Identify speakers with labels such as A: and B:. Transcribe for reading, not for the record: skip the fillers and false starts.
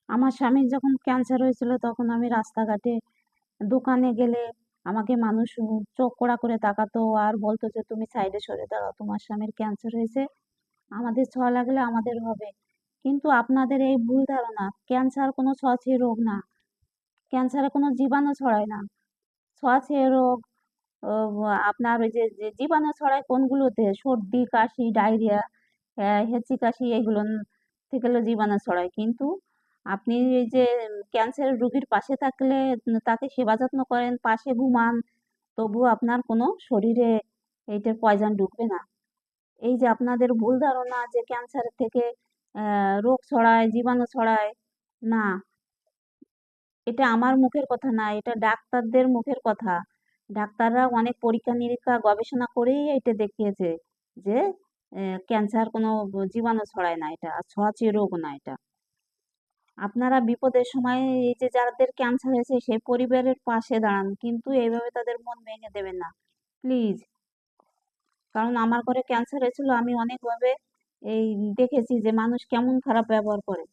A: আমার স্বামীর যখন ক্যান্সার হয়েছিল তখন আমি রাস্তাঘাটে দোকানে গেলে আমাকে মানুষ চোখ কড়া করে তাকাতো আর বলতো যে তুমি সাইডে সরে দাঁড়াও, তোমার স্বামীর ক্যান্সার হয়েছে, আমাদের ছোঁয়া লাগলে আমাদের হবে। কিন্তু আপনাদের এই ভুল ধারণা, ক্যান্সার কোনো ছোঁয়াচে রোগ না, ক্যান্সারে কোনো জীবাণু ছড়ায় না। ছোঁয়াচে রোগ আপনার ওই যে যে জীবাণু ছড়ায় কোনগুলোতে, সর্দি কাশি ডায়রিয়া, হেঁচি কাশি এগুলো থেকে হলো জীবাণু ছড়ায়। কিন্তু আপনি এই যে ক্যান্সার রোগীর পাশে থাকলে তাকে সেবা যত্ন করেন, পাশে ঘুমান, তবুও আপনার কোনো শরীরে এইটার পয়জন ঢুকবে না। এই যে আপনাদের ভুল ধারণা যে ক্যান্সার থেকে রোগ ছড়ায়, জীবাণু ছড়ায়, না, এটা আমার মুখের কথা না, এটা ডাক্তারদের মুখের কথা। ডাক্তাররা অনেক পরীক্ষা নিরীক্ষা গবেষণা করেই এটা দেখিয়েছে যে ক্যান্সার কোনো জীবাণু ছড়ায় না, এটা আর ছোঁয়াচে রোগ না এটা। আপনারা বিপদের সময় এই যে যাদের ক্যান্সার হয়েছে সেই পরিবারের পাশে দাঁড়ান, কিন্তু এইভাবে তাদের মন ভেঙে দেবেন না প্লিজ। কারণ আমার ঘরে ক্যান্সার হয়েছিল, আমি অনেকভাবে এই দেখেছি যে মানুষ কেমন খারাপ ব্যবহার করে।